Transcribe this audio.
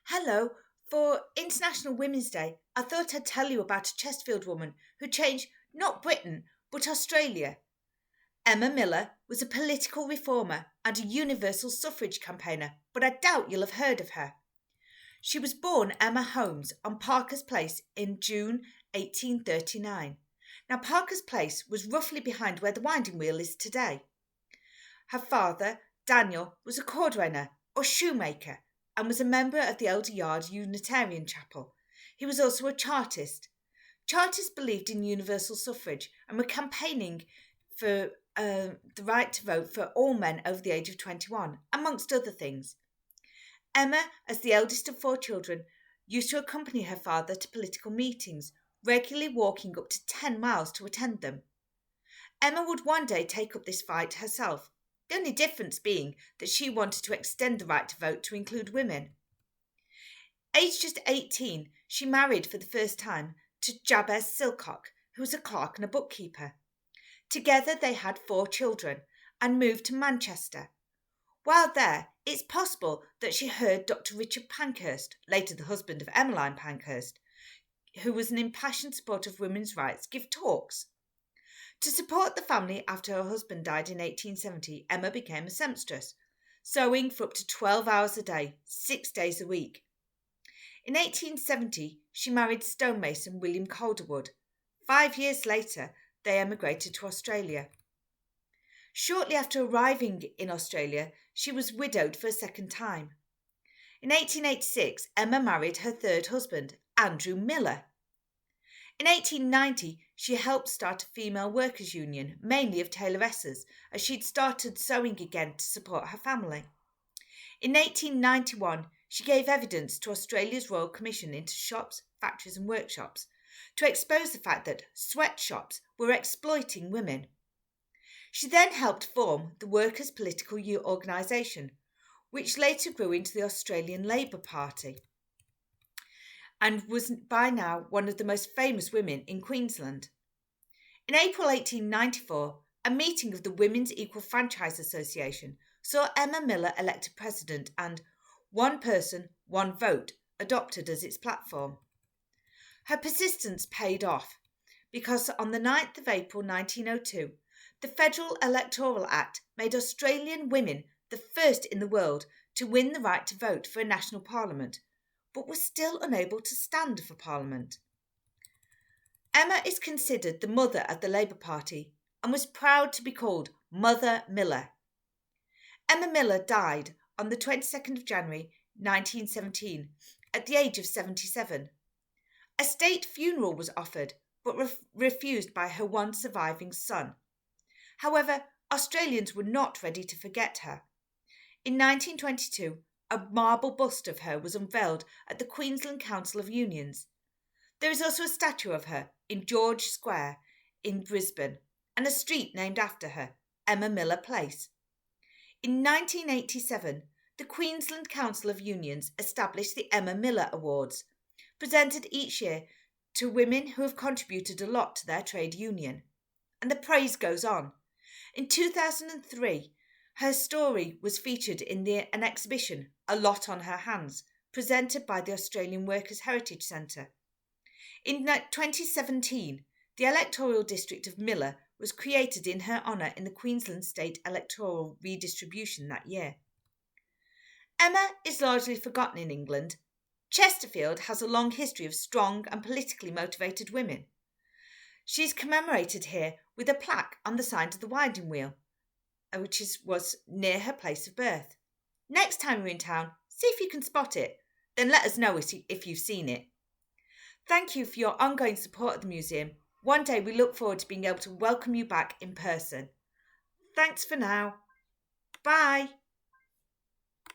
Hello, for International Women's Day, I thought I'd tell you about a Chesterfield woman who changed not Britain, but Australia. Emma Miller was a political reformer and a universal suffrage campaigner, but I doubt you'll have heard of her. She was born Emma Holmes on Parker's Place in June 1839. Now, Parker's Place was roughly behind where the winding wheel is today. Her father, Daniel, was a cordwainer or shoemaker and was a member of the Elder Yard Unitarian Chapel. He was also a Chartist. Chartists believed in universal suffrage and were campaigning for the right to vote for all men over the age of 21, amongst other things. Emma, as the eldest of 4 children, used to accompany her father to political meetings, regularly walking up to 10 miles to attend them. Emma would one day take up this fight herself, the only difference being that she wanted to extend the right to vote to include women. Aged just 18, she married for the first time to Jabez Silcock, who was a clerk and a bookkeeper. Together they had 4 children and moved to Manchester. While there, it's possible that she heard Dr. Richard Pankhurst, later the husband of Emmeline Pankhurst, who was an impassioned supporter of women's rights, give talks. To support the family after her husband died in 1870, Emma became a seamstress, sewing for up to 12 hours a day, 6 days a week. In 1870, she married stonemason William Calderwood. 5 years later, they emigrated to Australia. Shortly after arriving in Australia, she was widowed for a second time. In 1886, Emma married her third husband, Andrew Miller. In 1890, she helped start a female workers' union, mainly of tailoresses, as she'd started sewing again to support her family. In 1891, she gave evidence to Australia's Royal Commission into shops, factories and workshops to expose the fact that sweatshops were exploiting women. She then helped form the Workers' Political Organisation, which later grew into the Australian Labor Party, and was by now one of the most famous women in Queensland. In April 1894, a meeting of the Women's Equal Franchise Association saw Emma Miller elected president and "one person, one vote" adopted as its platform. Her persistence paid off because on the 9th of April 1902, the Federal Electoral Act made Australian women the first in the world to win the right to vote for a national parliament, but were still unable to stand for Parliament. Emma is considered the mother of the Labour Party and was proud to be called Mother Miller. Emma Miller died on the 22nd of January 1917 at the age of 77. A state funeral was offered but refused by her one surviving son. However, Australians were not ready to forget her. In 1922, a marble bust of her was unveiled at the Queensland Council of Unions. There is also a statue of her in George Square in Brisbane and a street named after her, Emma Miller Place. In 1987, the Queensland Council of Unions established the Emma Miller Awards, presented each year to women who have contributed a lot to their trade union. And the praise goes on. In 2003, her story was featured in an exhibition, A Lot on Her Hands, presented by the Australian Workers' Heritage Centre. In 2017, the electoral district of Miller was created in her honour in the Queensland State electoral redistribution that year. Emma is largely forgotten in England. Chesterfield has a long history of strong and politically motivated women. She is commemorated here with a plaque on the side of the winding wheel, which was near her place of birth. Next time you're in town, see if you can spot it. Then let us know if you've seen it. Thank you for your ongoing support of the museum. One day we look forward to being able to welcome you back in person. Thanks for now. Bye.